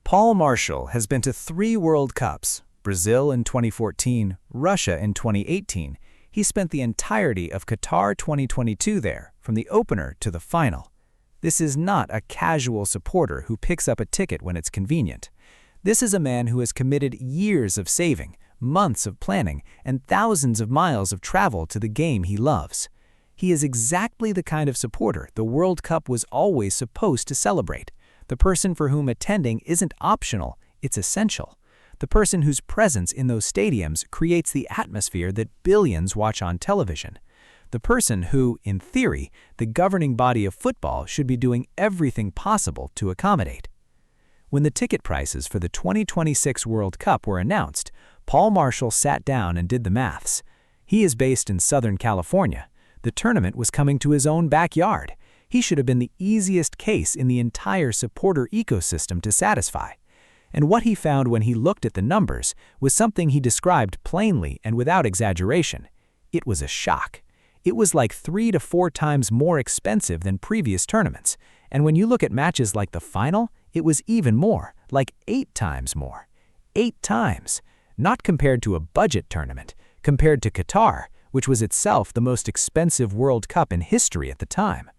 Paul Marshall has been to 3 World Cups, Brazil in 2014, Russia in 2018. He spent the entirety of Qatar 2022 there, from the opener to the final. This is not a casual supporter who picks up a ticket when it's convenient. This is a man who has committed years of saving, months of planning, and thousands of miles of travel to the game he loves. He is exactly the kind of supporter the World Cup was always supposed to celebrate. The person for whom attending isn't optional, it's essential. The person whose presence in those stadiums creates the atmosphere that billions watch on television. The person who, in theory, the governing body of football should be doing everything possible to accommodate. When the ticket prices for the 2026 World Cup were announced, Paul Marshall sat down and did the maths. He is based in Southern California. The tournament was coming to his own backyard. He should have been the easiest case in the entire supporter ecosystem to satisfy. And what he found when he looked at the numbers was something he described plainly and without exaggeration. It was a shock. It was like 3 to 4 times more expensive than previous tournaments. And when you look at matches like the final, it was even more, like 8 times more. 8 times. Not compared to a budget tournament, compared to Qatar, which was itself the most expensive World Cup in history at the time.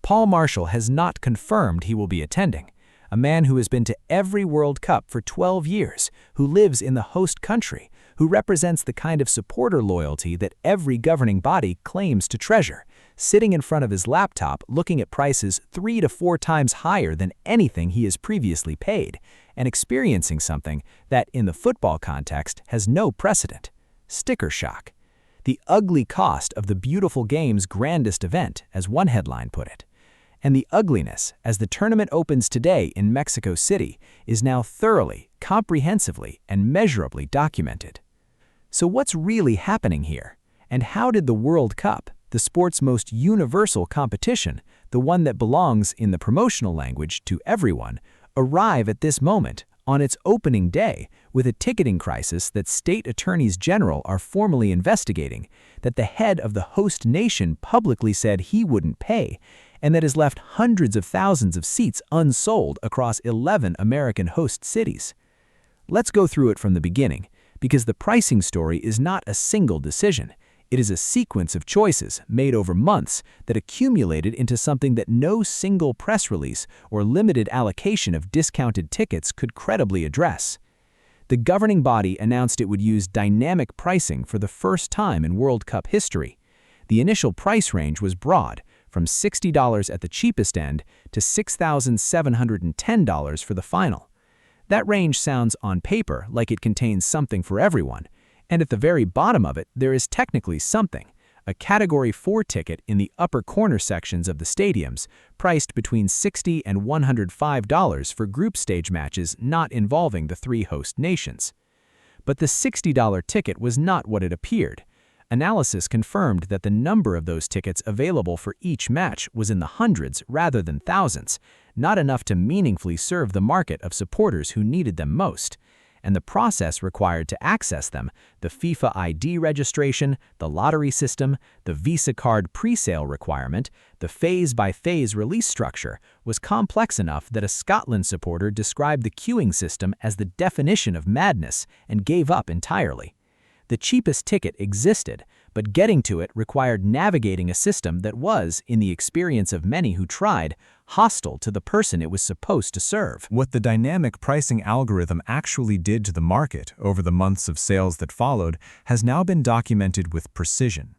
Paul Marshall has not confirmed he will be attending. A man who has been to every World Cup for 12 years, who lives in the host country, who represents the kind of supporter loyalty that every governing body claims to treasure, sitting in front of his laptop looking at prices 3 to 4 times higher than anything he has previously paid, and experiencing something that, in the football context, has no precedent: sticker shock. The ugly cost of the beautiful game's grandest event, as one headline put it. And the ugliness, as the tournament opens today in Mexico City, is now thoroughly, comprehensively, and measurably documented. So what's really happening here? And how did the World Cup, the sport's most universal competition, the one that belongs, in the promotional language, to everyone, arrive at this moment, on its opening day, with a ticketing crisis that state attorneys general are formally investigating, that the head of the host nation publicly said he wouldn't pay, and that has left hundreds of thousands of seats unsold across 11 American host cities? Let's go through it from the beginning, because the pricing story is not a single decision. It is a sequence of choices made over months that accumulated into something that no single press release or limited allocation of discounted tickets could credibly address. The governing body announced it would use dynamic pricing for the first time in World Cup history. The initial price range was broad, from $60 at the cheapest end to $6,710 for the final. That range sounds on paper like it contains something for everyone, and at the very bottom of it there is technically something, a Category 4 ticket in the upper corner sections of the stadiums, priced between $60 and $105 for group stage matches not involving the 3 host nations. But the $60 ticket was not what it appeared. Analysis confirmed that the number of those tickets available for each match was in the hundreds rather than thousands, not enough to meaningfully serve the market of supporters who needed them most. And the process required to access them, the FIFA ID registration, the lottery system, the Visa card pre-sale requirement, the phase-by-phase release structure, was complex enough that a Scotland supporter described the queuing system as the definition of madness and gave up entirely. The cheapest ticket existed, but getting to it required navigating a system that was, in the experience of many who tried, hostile to the person it was supposed to serve. What the dynamic pricing algorithm actually did to the market over the months of sales that followed has now been documented with precision.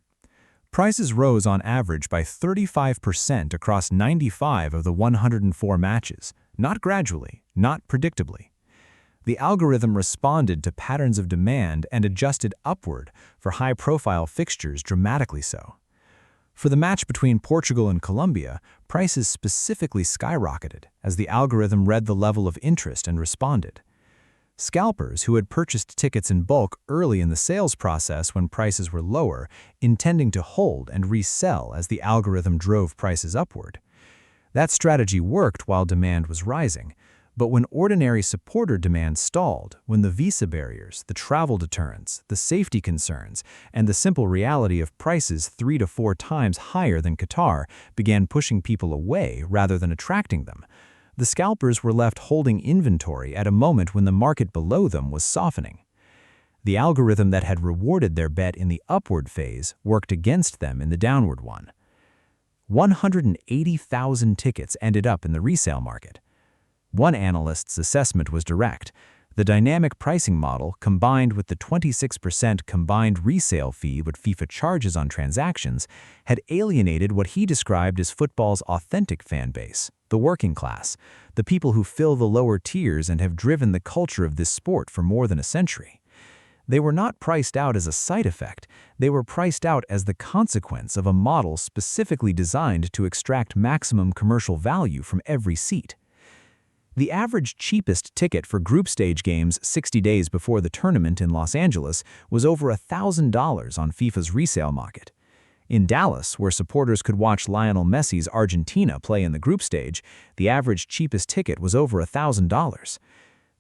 Prices rose on average by 35% across 95 of the 104 matches, not gradually, not predictably. The algorithm responded to patterns of demand and adjusted upward for high-profile fixtures dramatically so. For the match between Portugal and Colombia, prices specifically skyrocketed as the algorithm read the level of interest and responded. Scalpers who had purchased tickets in bulk early in the sales process when prices were lower, intending to hold and resell as the algorithm drove prices upward. That strategy worked while demand was rising. But when ordinary supporter demand stalled, when the visa barriers, the travel deterrents, the safety concerns, and the simple reality of prices 3 to 4 times higher than Qatar began pushing people away rather than attracting them, the scalpers were left holding inventory at a moment when the market below them was softening. The algorithm that had rewarded their bet in the upward phase worked against them in the downward one. 180,000 tickets ended up in the resale market. One analyst's assessment was direct. The dynamic pricing model, combined with the 26% combined resale fee what FIFA charges on transactions, had alienated what he described as football's authentic fan base, the working class, the people who fill the lower tiers and have driven the culture of this sport for more than a century. They were not priced out as a side effect, they were priced out as the consequence of a model specifically designed to extract maximum commercial value from every seat. The average cheapest ticket for group stage games 60 days before the tournament in Los Angeles was over $1,000 on FIFA's resale market. In Dallas, where supporters could watch Lionel Messi's Argentina play in the group stage, the average cheapest ticket was over $1,000.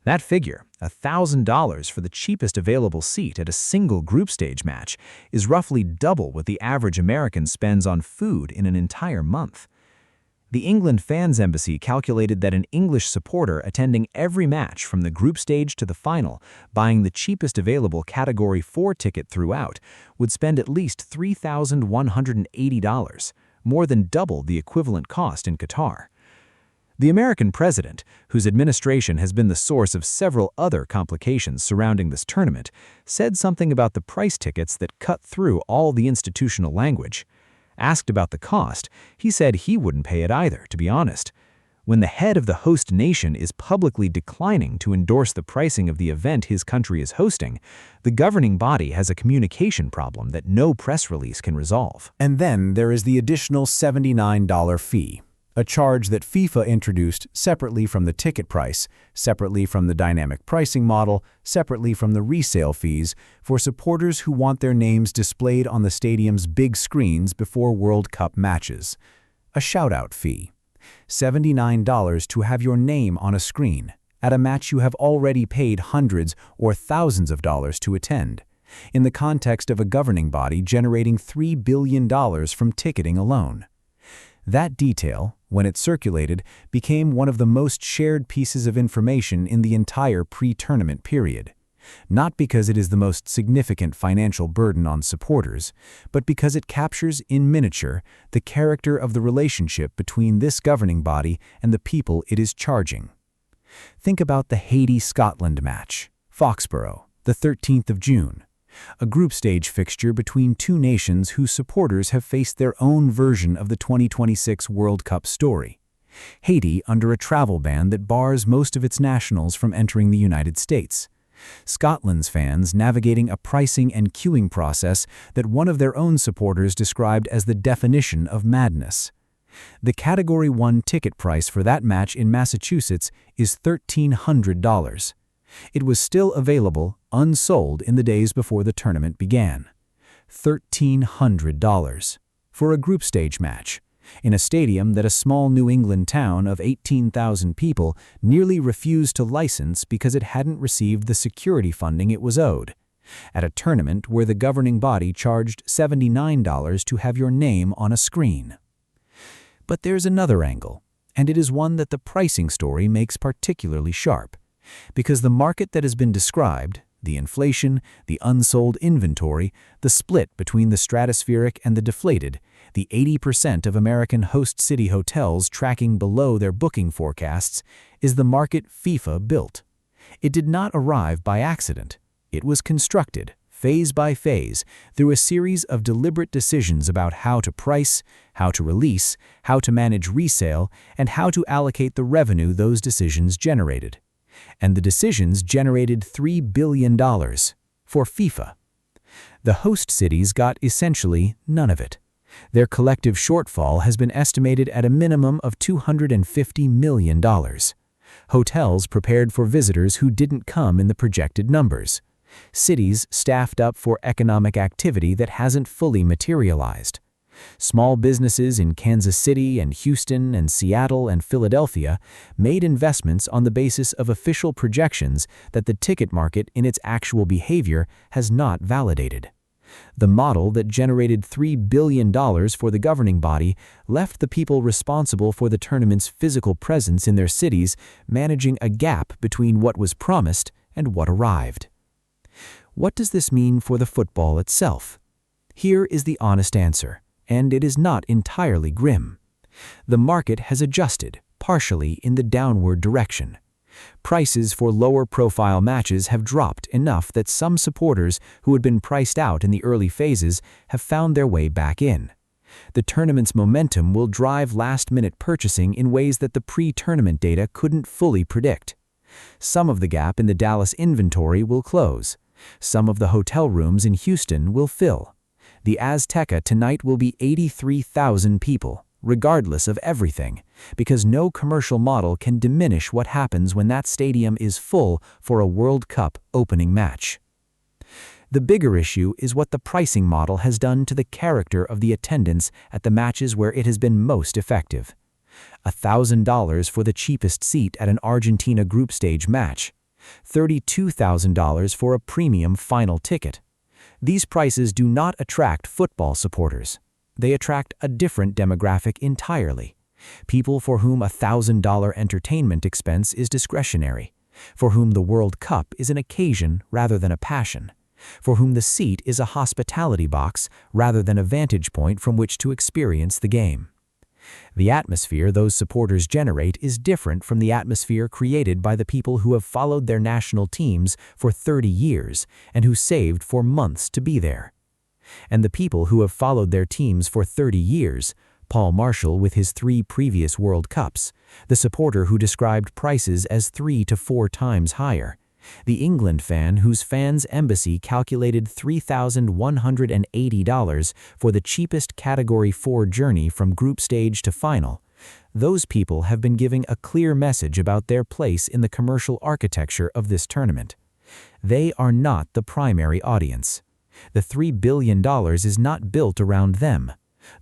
That figure, $1,000 for the cheapest available seat at a single group stage match, is roughly double what the average American spends on food in an entire month. The England Fans Embassy calculated that an English supporter attending every match from the group stage to the final, buying the cheapest available Category 4 ticket throughout, would spend at least $3,180, more than double the equivalent cost in Qatar. The American president, whose administration has been the source of several other complications surrounding this tournament, said something about the price tickets that cut through all the institutional language. Asked about the cost, he said he wouldn't pay it either, to be honest. When the head of the host nation is publicly declining to endorse the pricing of the event his country is hosting, the governing body has a communication problem that no press release can resolve. And then there is the additional $79 fee, a charge that FIFA introduced separately from the ticket price, separately from the dynamic pricing model, separately from the resale fees, for supporters who want their names displayed on the stadium's big screens before World Cup matches. A shout-out fee. $79 to have your name on a screen, at a match you have already paid hundreds or thousands of dollars to attend, in the context of a governing body generating $3 billion from ticketing alone. That detail, when it circulated, became one of the most shared pieces of information in the entire pre-tournament period. Not because it is the most significant financial burden on supporters, but because it captures in miniature the character of the relationship between this governing body and the people it is charging. Think about the Haiti-Scotland match, Foxborough, the 13th of June. A group stage fixture between two nations whose supporters have faced their own version of the 2026 World Cup story. Haiti under a travel ban that bars most of its nationals from entering the United States. Scotland's fans navigating a pricing and queuing process that one of their own supporters described as the definition of madness. The Category 1 ticket price for that match in Massachusetts is $1,300. It was still available, unsold in the days before the tournament began. $1,300 for a group stage match, in a stadium that a small New England town of 18,000 people nearly refused to license because it hadn't received the security funding it was owed, at a tournament where the governing body charged $79 to have your name on a screen. But there's another angle, and it is one that the pricing story makes particularly sharp. Because the market that has been described, the inflation, the unsold inventory, the split between the stratospheric and the deflated, the 80% of American host city hotels tracking below their booking forecasts, is the market FIFA built. It did not arrive by accident. It was constructed, phase by phase, through a series of deliberate decisions about how to price, how to release, how to manage resale, and how to allocate the revenue those decisions generated. And the decisions generated $3 billion for FIFA. The host cities got essentially none of it. Their collective shortfall has been estimated at a minimum of $250 million. Hotels prepared for visitors who didn't come in the projected numbers. Cities staffed up for economic activity that hasn't fully materialized. Small businesses in Kansas City and Houston and Seattle and Philadelphia made investments on the basis of official projections that the ticket market in its actual behavior has not validated. The model that generated $3 billion for the governing body left the people responsible for the tournament's physical presence in their cities, managing a gap between what was promised and what arrived. What does this mean for the football itself? Here is the honest answer, and it is not entirely grim. The market has adjusted, partially in the downward direction. Prices for lower-profile matches have dropped enough that some supporters who had been priced out in the early phases have found their way back in. The tournament's momentum will drive last-minute purchasing in ways that the pre-tournament data couldn't fully predict. Some of the gap in the Dallas inventory will close. Some of the hotel rooms in Houston will fill. The Azteca tonight will be 83,000 people, regardless of everything, because no commercial model can diminish what happens when that stadium is full for a World Cup opening match. The bigger issue is what the pricing model has done to the character of the attendance at the matches where it has been most effective. $1,000 for the cheapest seat at an Argentina group stage match. $32,000 for a premium final ticket. These prices do not attract football supporters. They attract a different demographic entirely. People for whom a $1,000 entertainment expense is discretionary, for whom the World Cup is an occasion rather than a passion, for whom the seat is a hospitality box rather than a vantage point from which to experience the game. The atmosphere those supporters generate is different from the atmosphere created by the people who have followed their national teams for 30 years and who saved for months to be there. And the people who have followed their teams for 30 years, Paul Marshall with his 3 previous World Cups, the supporter who described prices as 3 to 4 times higher, the England fan whose fans' embassy calculated $3,180 for the cheapest Category 4 journey from group stage to final. Those people have been giving a clear message about their place in the commercial architecture of this tournament. They are not the primary audience. The $3 billion is not built around them.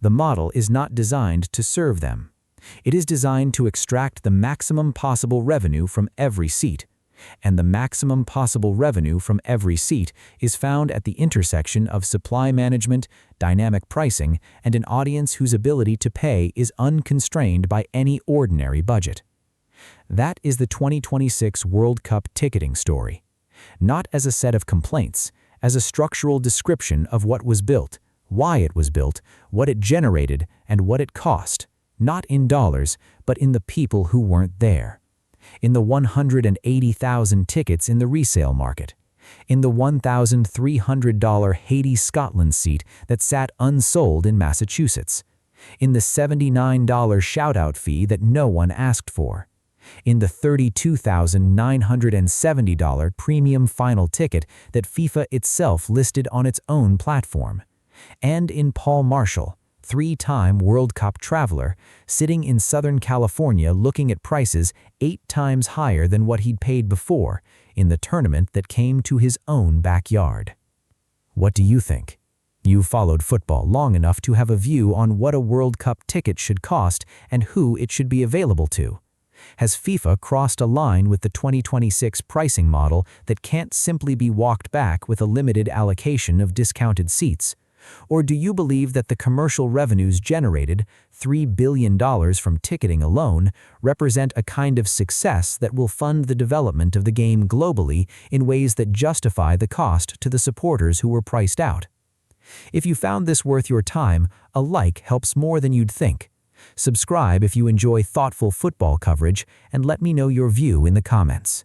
The model is not designed to serve them. It is designed to extract the maximum possible revenue from every seat. And the maximum possible revenue from every seat is found at the intersection of supply management, dynamic pricing, and an audience whose ability to pay is unconstrained by any ordinary budget. That is the 2026 World Cup ticketing story. Not as a set of complaints, as a structural description of what was built, why it was built, what it generated, and what it cost, not in dollars, but in the people who weren't there. In the 180,000 tickets in the resale market, in the $1,300 Haiti-Scotland seat that sat unsold in Massachusetts, in the $79 shout-out fee that no one asked for, in the $32,970 premium final ticket that FIFA itself listed on its own platform, and in Paul Marshall, 3-time World Cup traveler, sitting in Southern California looking at prices 8 times higher than what he'd paid before in the tournament that came to his own backyard. What do you think? You've followed football long enough to have a view on what a World Cup ticket should cost and who it should be available to. Has FIFA crossed a line with the 2026 pricing model that can't simply be walked back with a limited allocation of discounted seats? Or do you believe that the commercial revenues generated, $3 billion from ticketing alone, represent a kind of success that will fund the development of the game globally in ways that justify the cost to the supporters who were priced out? If you found this worth your time, a like helps more than you'd think. Subscribe if you enjoy thoughtful football coverage, and let me know your view in the comments.